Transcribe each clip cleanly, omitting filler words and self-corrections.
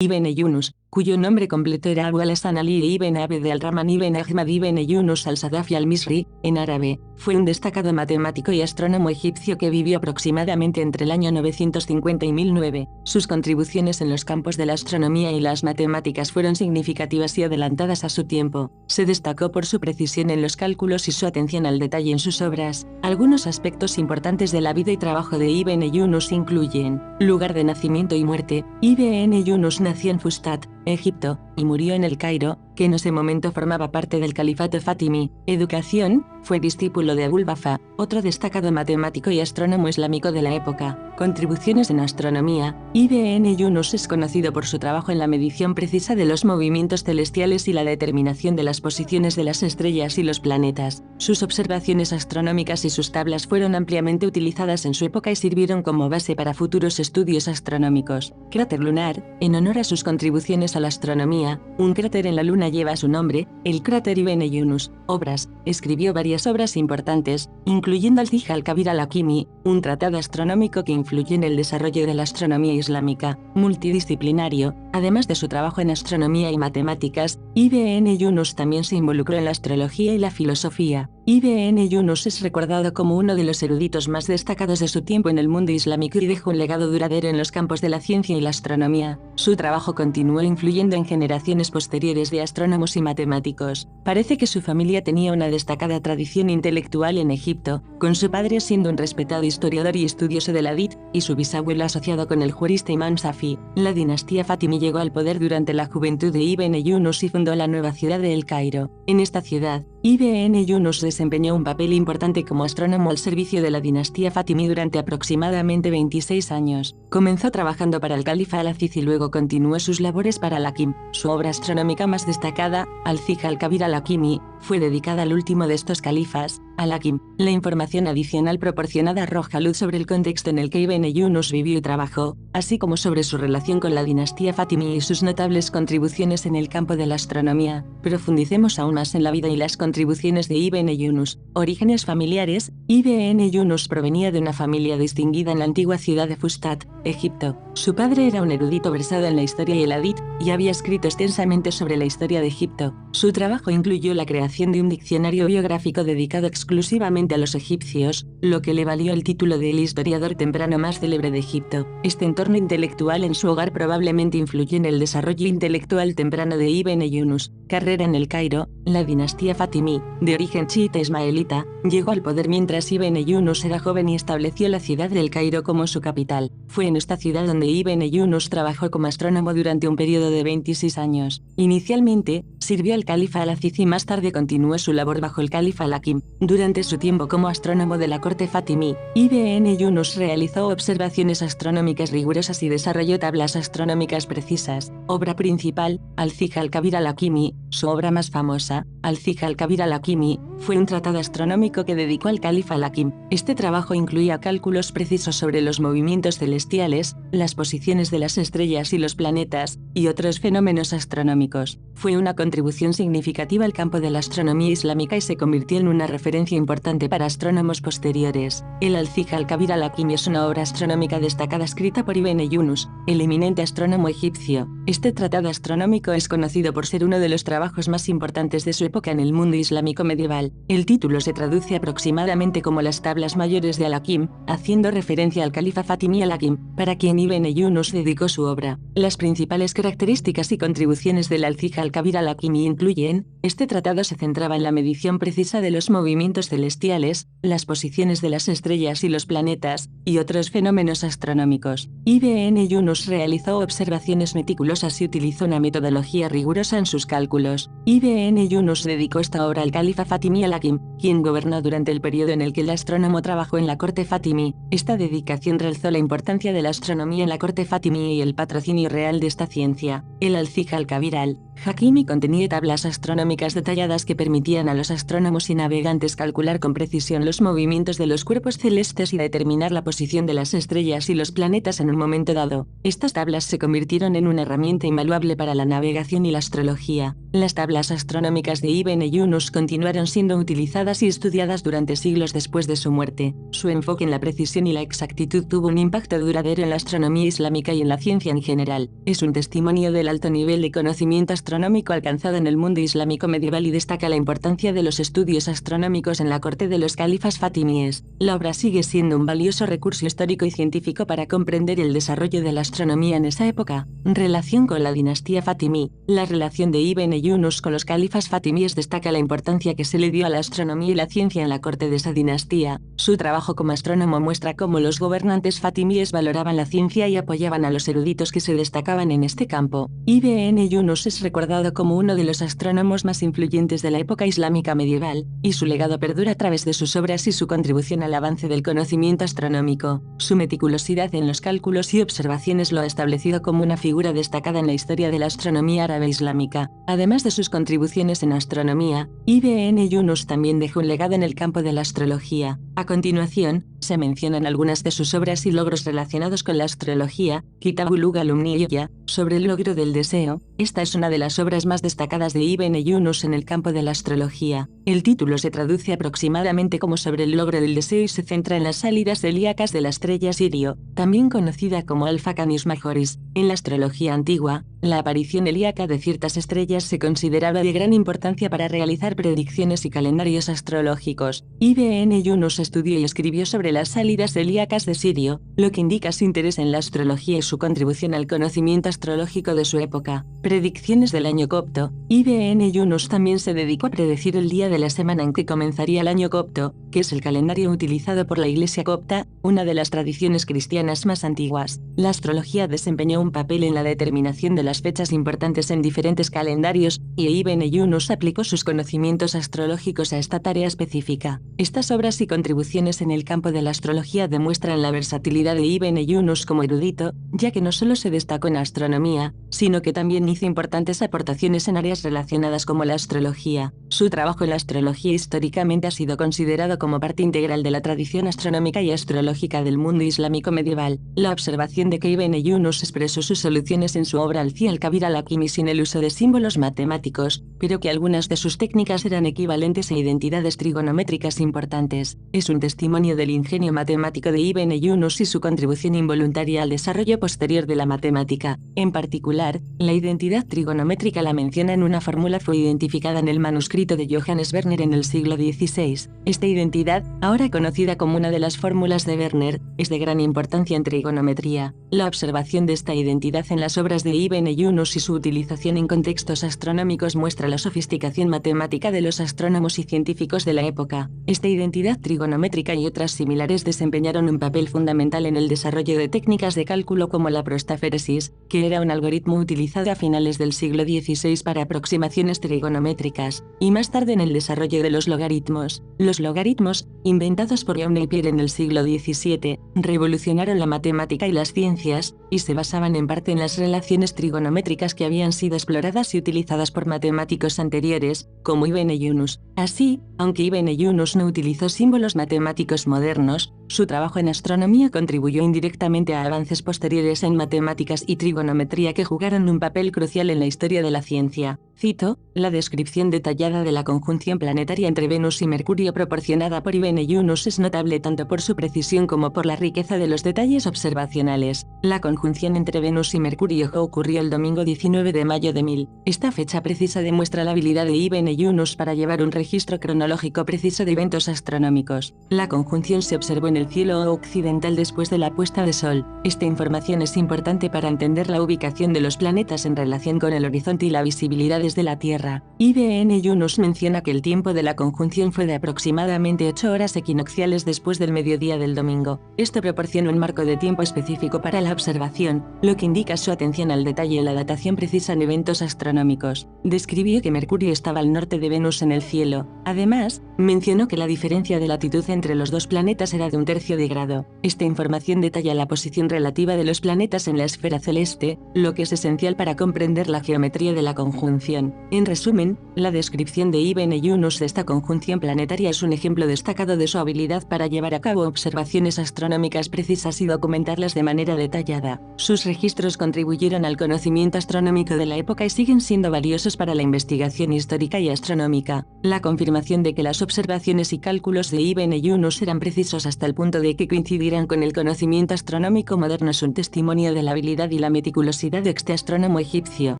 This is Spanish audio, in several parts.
Ibn Yunus, cuyo nombre completo era Abu al-Hasan Ali ibn Abd al-Rahman ibn Ahmad ibn Yunus al-Sadafi al-Misri, en árabe, fue un destacado matemático y astrónomo egipcio que vivió aproximadamente entre el año 950 y 1009. Sus contribuciones en los campos de la astronomía y las matemáticas fueron significativas y adelantadas a su tiempo. Se destacó por su precisión en los cálculos y su atención al detalle en sus obras. Algunos aspectos importantes de la vida y trabajo de Ibn Yunus incluyen: lugar de nacimiento y muerte. Ibn Yunus nació en Fustat, Egipto, y murió en El Cairo, que en ese momento formaba parte del califato fatimí. Educación: fue discípulo de Abul Bafa, otro destacado matemático y astrónomo islámico de la época. Contribuciones en astronomía: Ibn Yunus es conocido por su trabajo en la medición precisa de los movimientos celestiales y la determinación de las posiciones de las estrellas y los planetas. Sus observaciones astronómicas y sus tablas fueron ampliamente utilizadas en su época y sirvieron como base para futuros estudios astronómicos. Cráter lunar: en honor a sus contribuciones a la astronomía, un cráter en la Luna lleva su nombre, el cráter Ibn Yunus. Obras: escribió varias obras importantes, incluyendo Al-Zija al-Kabir al-Hakimi, un tratado astronómico que influyó en el desarrollo de la astronomía islámica. Multidisciplinario: además de su trabajo en astronomía y matemáticas, Ibn Yunus también se involucró en la astrología y la filosofía. Ibn Yunus es recordado como uno de los eruditos más destacados de su tiempo en el mundo islámico y dejó un legado duradero en los campos de la ciencia y la astronomía. Su trabajo continuó influyendo en generaciones posteriores de astrónomos y matemáticos. Parece que su familia tenía una destacada tradición intelectual en Egipto, con su padre siendo un respetado historiador y estudioso del hadith, y su bisabuelo asociado con el jurista Imam Safi. La dinastía fatimí llegó al poder durante la juventud de Ibn Yunus y fundó la nueva ciudad de El Cairo. En esta ciudad, Ibn Yunus desempeñó un papel importante como astrónomo al servicio de la dinastía fatimí durante aproximadamente 26 años. Comenzó trabajando para el califa al-Aziz y luego continuó sus labores para al-Hakim. Su obra astronómica más destacada, Al-Zija al-Kabir al-Hakimi, fue dedicada al último de estos califas, al-Hakim. La información adicional proporcionada arroja luz sobre el contexto en el que Ibn Yunus vivió y trabajó, así como sobre su relación con la dinastía fatimí y sus notables contribuciones en el campo de la astronomía. Profundicemos aún más en la vida y las contribuciones de Ibn Yunus. Orígenes familiares: Ibn Yunus provenía de una familia distinguida en la antigua ciudad de Fustat, Egipto. Su padre era un erudito versado en la historia y el hadith, y había escrito extensamente sobre la historia de Egipto. Su trabajo incluyó la creación de un diccionario biográfico dedicado exclusivamente a los egipcios, lo que le valió el título de el historiador temprano más célebre de Egipto. Este entorno intelectual en su hogar probablemente influyó en el desarrollo intelectual temprano de Ibn Yunus. Carrera en El Cairo: la dinastía fatimí, de origen chiita ismaelita, llegó al poder mientras Ibn Yunus era joven y estableció la ciudad de El Cairo como su capital. Fue en esta ciudad donde Ibn Yunus trabajó como astrónomo durante un periodo de 26 años. Inicialmente, sirvió al califa al-Aziz y más tarde continuó su labor bajo el califa al-Hakim. Durante su tiempo como astrónomo de la corte fatimí, Ibn Yunus realizó observaciones astronómicas rigurosas y desarrolló tablas astronómicas precisas. Obra principal: Al-Zija al-Kabir al-Hakimi. Su obra más famosa, Al-Zija al-Kabir al-Hakimi, fue un tratado astronómico que dedicó al califa al-Hakim. Este trabajo incluía cálculos precisos sobre los movimientos celestiales, las posiciones de las estrellas y los planetas, y otros fenómenos astronómicos. Fue una contribución significativa al campo de la astronomía islámica y se convirtió en una referencia importante para astrónomos posteriores. El Al-Zija al-Kabir al-Hakimi es una obra astronómica destacada escrita por Ibn Yunus, el eminente astrónomo egipcio. Este tratado astronómico es conocido por ser uno de los trabajos más importantes de su época en el mundo islámico medieval. El título se traduce aproximadamente como las tablas mayores de al-Hakim, haciendo referencia al califa fatimí al-Hakim, para quien Ibn Yunus dedicó su obra. Las principales características y contribuciones del Al-Zija al-Kabir al-Hakimi incluyen: este tratado se centraba en la medición precisa de los movimientos celestiales, las posiciones de las estrellas y los planetas, y otros fenómenos astronómicos. Ibn Yunus realizó observaciones meticulosas y utilizó una metodología rigurosa en sus cálculos. Ibn Yunus dedicó esta obra al califa fatimí al-Hakim, quien gobernó durante el periodo en el que el astrónomo trabajó en la corte fatimí. Esta dedicación realzó la importancia de la astronomía en la corte fatimí y el patrocinio real de esta ciencia. El Al-Zija al-Kabir Hakimi contenía tablas astronómicas detalladas que permitían a los astrónomos y navegantes calcular con precisión los movimientos de los cuerpos celestes y determinar la posición de las estrellas y los planetas en un momento dado. Estas tablas se convirtieron en una herramienta invaluable para la navegación y la astrología. Las tablas astronómicas de Ibn Yunus continuaron siendo utilizadas y estudiadas durante siglos después de su muerte. Su enfoque en la precisión y la exactitud tuvo un impacto duradero en la astronomía islámica y en la ciencia en general. Es un testimonio del alto nivel de conocimiento astronómico alcanzado en el mundo islámico medieval y destaca la importancia de los estudios astronómicos en la corte de los califas fatimíes. La obra sigue siendo un valioso recurso histórico y científico para comprender el desarrollo de la astronomía en esa época. Relación con la dinastía fatimí. La relación de Ibn Yunus con los califas fatimíes destaca la importancia que se le dio a la astronomía y la ciencia en la corte de esa dinastía. Su trabajo como astrónomo muestra cómo los gobernantes fatimíes valoraban la ciencia y apoyaban a los eruditos que se destacaban en este campo. Ibn Yunus es recordado como uno de los astrónomos más influyentes de la época islámica medieval, y su legado perdura a través de sus obras y su contribución al avance del conocimiento astronómico. Su meticulosidad en los cálculos y observaciones lo ha establecido como una figura destacada en la historia de la astronomía árabe islámica. Además de sus contribuciones en astronomía, Ibn Yunus también dejó un legado en el campo de la astrología. A continuación, se mencionan algunas de sus obras y logros relacionados con la astrología. Kitabul Umniyya, sobre el logro del deseo. Esta es una de las obras más destacadas de Ibn Yunus en el campo de la astrología. El título se traduce aproximadamente como sobre el logro del deseo y se centra en las salidas celíacas de la estrella Sirio, también conocida como Alpha Canis Majoris. En la astrología antigua, la aparición helíaca de ciertas estrellas se consideraba de gran importancia para realizar predicciones y calendarios astrológicos. Ibn Yunus estudió y escribió sobre las salidas celíacas de Sirio, lo que indica su interés en la astrología y su contribución al conocimiento astrológico de su época. Predicciones del año copto. Ibn Yunus también se dedicó a predecir el día de la semana en que comenzaría el año copto, que es el calendario utilizado por la Iglesia copta, una de las tradiciones cristianas más antiguas. La astrología desempeñó un papel en la determinación de las fechas importantes en diferentes calendarios, y Ibn Yunus aplicó sus conocimientos astrológicos a esta tarea específica. Estas obras y contribuciones en el campo de la astrología demuestran la versatilidad de Ibn Yunus como erudito, ya que no solo se destacó en astronomía, sino que también hizo importantes aportaciones en áreas relacionadas como la astrología. Su trabajo en la astrología históricamente ha sido considerado como parte integral de la tradición astronómica y astrológica del mundo islámico medieval. La observación de que Ibn Yunus expresó sus soluciones en su obra Al-Fi al-Kabir al-Hakimi sin el uso de símbolos matemáticos, pero que algunas de sus técnicas eran equivalentes a identidades trigonométricas importantes. Es un testimonio del ingenio matemático de Ibn Yunus y su contribución involuntaria al desarrollo posterior de la matemática. En particular, la identidad trigonométrica la menciona en una fórmula fue identificada en el manuscrito de Johannes Werner en el siglo XVI. Esta identidad, ahora conocida como una de las fórmulas de Werner, es de gran importancia en trigonometría. La observación de esta identidad en las obras de Ibn Yunus y su utilización en contextos astronómicos muestra la sofisticación matemática de los astrónomos y científicos de la época. Esta identidad trigonométrica y otras similares desempeñaron un papel fundamental en el desarrollo de técnicas de cálculo como la prostáferesis, que era un algoritmo utilizado a finales del siglo XVI para aproximaciones trigonométricas, y más tarde en el desarrollo de los logaritmos. Los logaritmos, inventados por John Napier en el siglo XVII, revolucionaron la matemática y las ciencias, y se basaban en parte en las relaciones trigonométricas que habían sido exploradas y utilizadas por matemáticos anteriores, como Ibn Yunus. Así, aunque Ibn Yunus no utilizó símbolos matemáticos modernos, su trabajo en astronomía contribuyó indirectamente a avances posteriores en matemáticas y trigonometría que jugaron un papel crucial en la historia de la ciencia. Cito, la descripción detallada de la conjunción planetaria entre Venus y Mercurio proporcionada por Ibn Yunus es notable tanto por su precisión como por la riqueza de los detalles observacionales. La conjunción entre Venus y Mercurio ocurrió el domingo 19 de mayo de 1000. Esta fecha precisa demuestra la habilidad de Ibn Yunus para llevar un registro cronológico preciso de eventos astronómicos. La conjunción se observó en el cielo occidental después de la puesta de sol. Esta información es importante para entender la ubicación de los planetas en relación con el horizonte y la visibilidad desde la Tierra. Ibn Yunus menciona que el tiempo de la conjunción fue de aproximadamente 8 horas equinocciales después del mediodía del domingo. Esto proporciona un marco de tiempo específico para la observación, lo que indica su atención al detalle y la datación precisa en eventos astronómicos. Describió que Mercurio estaba al norte de Venus en el cielo. Además, mencionó que la diferencia de latitud entre los dos planetas era de un 1/3 de grado. Esta información detalla la posición relativa de los planetas en la esfera celeste, lo que es esencial para comprender la geometría de la conjunción. En resumen, la descripción de Ibn Yunus de esta conjunción planetaria es un ejemplo destacado de su habilidad para llevar a cabo observaciones astronómicas precisas y documentarlas de manera detallada. Sus registros contribuyeron al conocimiento astronómico de la época y siguen siendo valiosos para la investigación histórica y astronómica. La confirmación de que las observaciones y cálculos de Ibn Yunus eran precisos hasta el punto de que coincidirán con el conocimiento astronómico moderno es un testimonio de la habilidad y la meticulosidad de este astrónomo egipcio.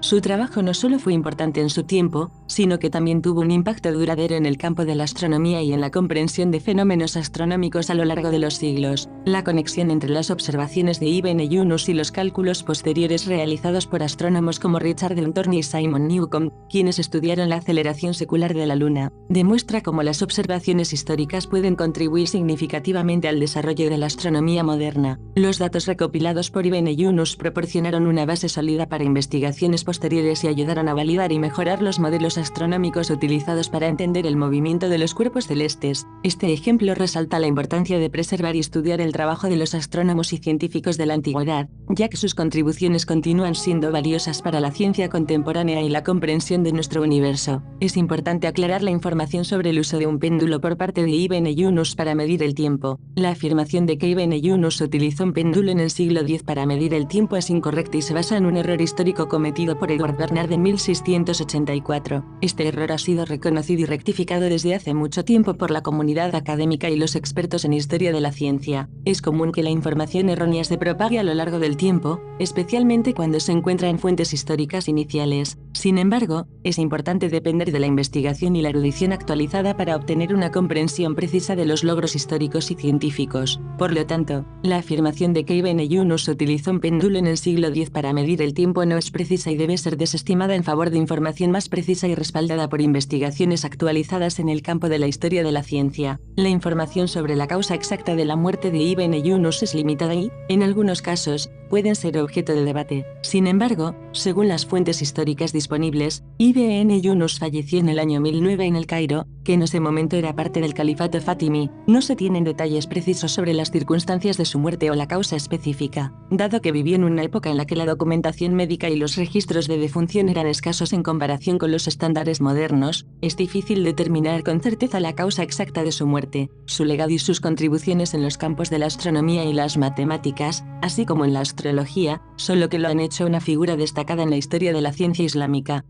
Su trabajo no solo fue importante en su tiempo, sino que también tuvo un impacto duradero en el campo de la astronomía y en la comprensión de fenómenos astronómicos a lo largo de los siglos. La conexión entre las observaciones de Ibn Yunus y los cálculos posteriores realizados por astrónomos como Richard Thorne y Simon Newcomb, quienes estudiaron la aceleración secular de la Luna, demuestra cómo las observaciones históricas pueden contribuir significativamente al desarrollo de la astronomía moderna. Los datos recopilados por Ibn Yunus proporcionaron una base sólida para investigaciones posteriores y ayudaron a validar y mejorar los modelos astronómicos utilizados para entender el movimiento de los cuerpos celestes. Este ejemplo resalta la importancia de preservar y estudiar el trabajo de los astrónomos y científicos de la antigüedad, ya que sus contribuciones continúan siendo valiosas para la ciencia contemporánea y la comprensión de nuestro universo. Es importante aclarar la información sobre el uso de un péndulo por parte de Ibn Yunus para medir el tiempo. La afirmación de que Ibn Yunus utilizó un péndulo en el siglo X para medir el tiempo es incorrecta y se basa en un error histórico cometido por Edward Bernard en 1684. Este error ha sido reconocido y rectificado desde hace mucho tiempo por la comunidad académica y los expertos en historia de la ciencia. Es común que la información errónea se propague a lo largo del tiempo, especialmente cuando se encuentra en fuentes históricas iniciales. Sin embargo, es importante depender de la investigación y la erudición actualizada para obtener una comprensión precisa de los logros históricos y científicos. Por lo tanto, la afirmación de que Ibn Yunus utilizó un péndulo en el siglo X para medir el tiempo no es precisa y debe ser desestimada en favor de información más precisa y respaldada por investigaciones actualizadas en el campo de la historia de la ciencia. La información sobre la causa exacta de la muerte de Ibn Yunus es limitada y, en algunos casos, pueden ser objeto de debate. Sin embargo, según las fuentes históricas disponibles, Ibn Yunus falleció en el año 1009 en El Cairo, que en ese momento era parte del califato fatimí. No se tienen detalles precisos sobre las circunstancias de su muerte o la causa específica. Dado que vivió en una época en la que la documentación médica y los registros de defunción eran escasos en comparación con los estándares modernos, es difícil determinar con certeza la causa exacta de su muerte. Su legado y sus contribuciones en los campos de la astronomía y las matemáticas, así como en la astrología, son lo que lo han hecho una figura destacada en la historia de la ciencia islámica.